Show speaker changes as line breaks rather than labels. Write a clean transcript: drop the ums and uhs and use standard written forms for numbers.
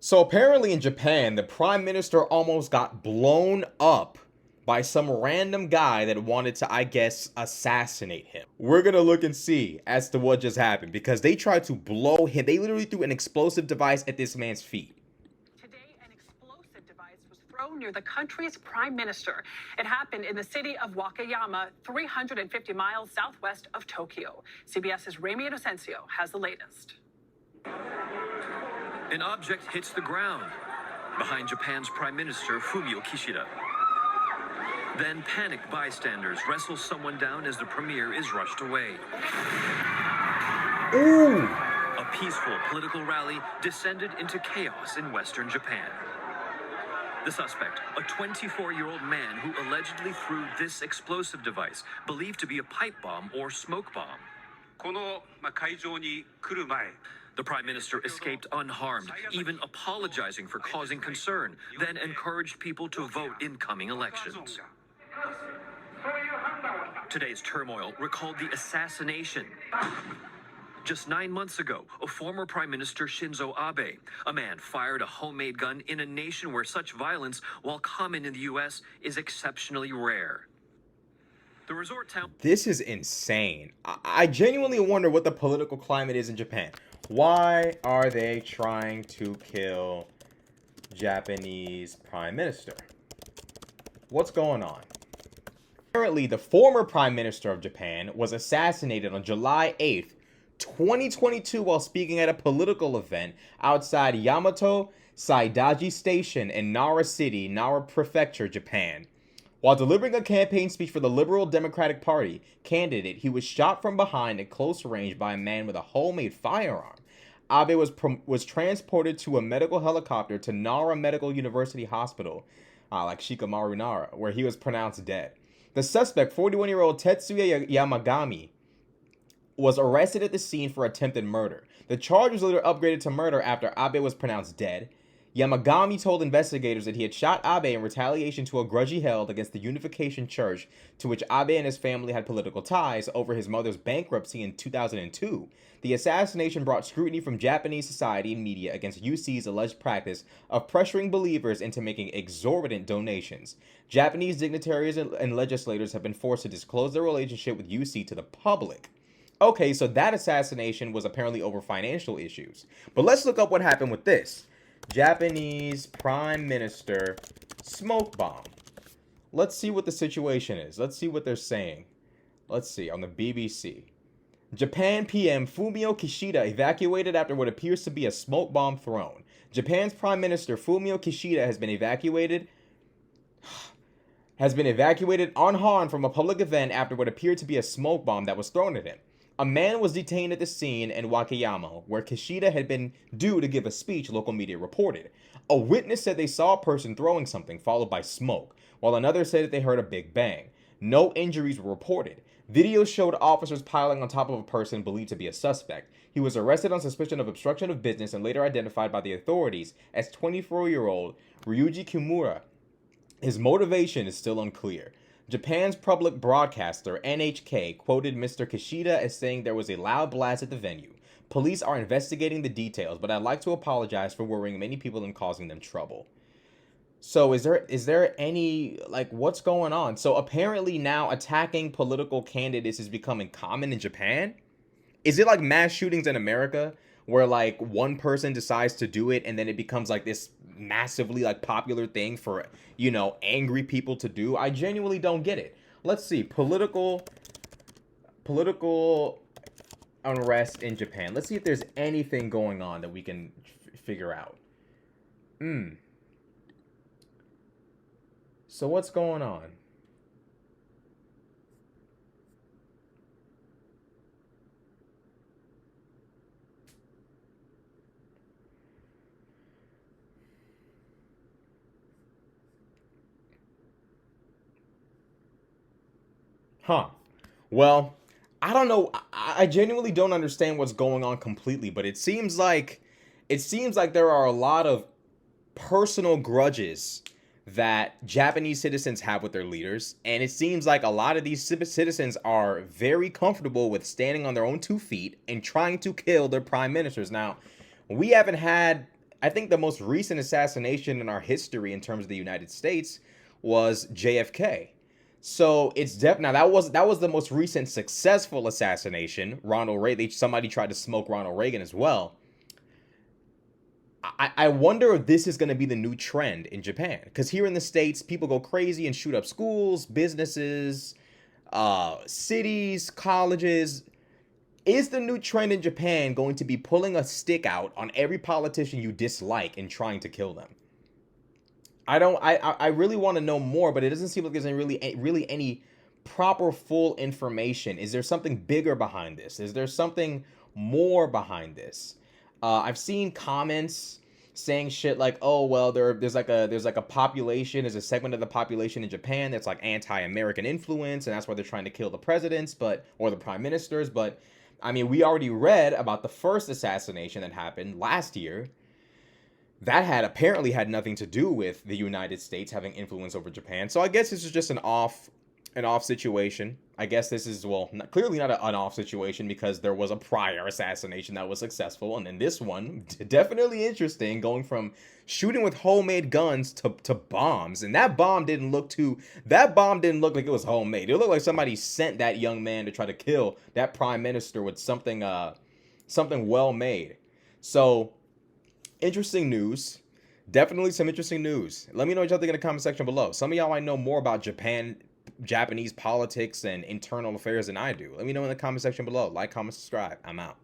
So apparently in Japan, the prime minister almost got blown up by some random guy that wanted to, I guess, assassinate him. We're gonna look and see as to what just happened because they tried to blow him. They literally threw an explosive device at this man's feet.
Today, an explosive device was thrown near the country's prime minister. It happened in the city of Wakayama, 350 miles southwest of Tokyo. CBS's Remy Inocencio has the latest.
An object hits the ground behind Japan's Prime Minister Fumio Kishida. Then panicked bystanders wrestle someone down as the premier is rushed away.
Ooh!
A peaceful political rally descended into chaos in western Japan. The suspect, a 24-year-old man who allegedly threw this explosive device, believed to be a pipe bomb or smoke bomb. The prime minister escaped unharmed, even apologizing for causing concern, then encouraged people to vote in coming elections. Today's turmoil recalled the assassination. Just 9 months ago, a former Prime Minister Shinzo Abe, a man fired a homemade gun in a nation where such violence, while common in the U.S., is exceptionally rare. The resort town...
This is insane. I genuinely wonder what the political climate is in Japan. Why are they trying to kill Japanese Prime Minister? What's going on? Apparently, the former Prime Minister of Japan was assassinated on July 8th, 2022 while speaking at a political event outside Yamato Saidaiji Station in Nara City, Nara Prefecture, Japan. While delivering a campaign speech for the Liberal Democratic Party candidate, he was shot from behind at close range by a man with a homemade firearm. Abe was transported to a medical helicopter to Nara Medical University Hospital, like Shikamaru Nara, where he was pronounced dead. The suspect, 41-year-old Tetsuya Yamagami, was arrested at the scene for attempted murder. The charge was later upgraded to murder after Abe was pronounced dead. Yamagami told investigators that he had shot Abe in retaliation to a grudge he held against the Unification Church, to which Abe and his family had political ties, over his mother's bankruptcy in 2002. The assassination brought scrutiny from Japanese society and media against UC's alleged practice of pressuring believers into making exorbitant donations. Japanese dignitaries and legislators have been forced to disclose their relationship with UC to the public. Okay, so that assassination was apparently over financial issues. But let's look up what happened with this. Japanese Prime Minister smoke bomb. Let's see what the situation is. Let's see what they're saying. Let's see, on the BBC. Japan PM Fumio Kishida evacuated after what appears to be a smoke bomb thrown. Japan's Prime Minister Fumio Kishida has been evacuated unharmed from a public event after what appeared to be a smoke bomb that was thrown at him. A man was detained at the scene in Wakayama, where Kishida had been due to give a speech, local media reported. A witness said they saw a person throwing something, followed by smoke, while another said that they heard a big bang. No injuries were reported. Videos showed officers piling on top of a person believed to be a suspect. He was arrested on suspicion of obstruction of business and later identified by the authorities as 24-year-old Ryuji Kimura. His motivation is still unclear. Japan's public broadcaster, NHK, quoted Mr. Kishida as saying there was a loud blast at the venue. Police are investigating the details, but I'd like to apologize for worrying many people and causing them trouble. So is there any, like, what's going on? So apparently now attacking political candidates is becoming common in Japan? Is it like mass shootings in America, where like one person decides to do it and then it becomes like this massively like popular thing for, you know, angry people to do? I genuinely don't get it. Let's see, political unrest in Japan. Let's see if there's anything going on that we can figure out. So what's going on? Well, I don't know. I genuinely don't understand what's going on completely, but it seems like there are a lot of personal grudges that Japanese citizens have with their leaders, and it seems like a lot of these citizens are very comfortable with standing on their own 2 feet and trying to kill their prime ministers. Now, we haven't had I think the most recent assassination in our history in terms of the United States was JFK. So it's now that was the most recent successful assassination. Ronald Reagan. Somebody tried to smoke Ronald Reagan as well. I wonder if this is going to be the new trend in Japan, because here in the States, people go crazy and shoot up schools, businesses, cities, colleges. Is the new trend in Japan going to be pulling a stick out on every politician you dislike and trying to kill them? I really want to know more, but it doesn't seem like there's really any proper full information. Is there something bigger behind this? Is there something more behind this? I've seen comments saying shit like, "Oh well, there's like a population, there's a segment of the population in Japan that's like anti-American influence, and that's why they're trying to kill the presidents, or the prime ministers." But I mean, we already read about the first assassination that happened last year. That apparently had nothing to do with the United States having influence over Japan. So I guess this is just an off situation. I guess this is, well, clearly not an off situation, because there was a prior assassination that was successful, and then this one, definitely interesting, going from shooting with homemade guns to bombs. And that bomb didn't look like it was homemade. It looked like somebody sent that young man to try to kill that prime minister with something well made. So interesting news. Definitely some interesting news. Let me know what y'all think in the comment section below. Some of y'all might know more about Japanese politics and internal affairs than I do. Let me know in the comment section below. Like, comment, subscribe. I'm out.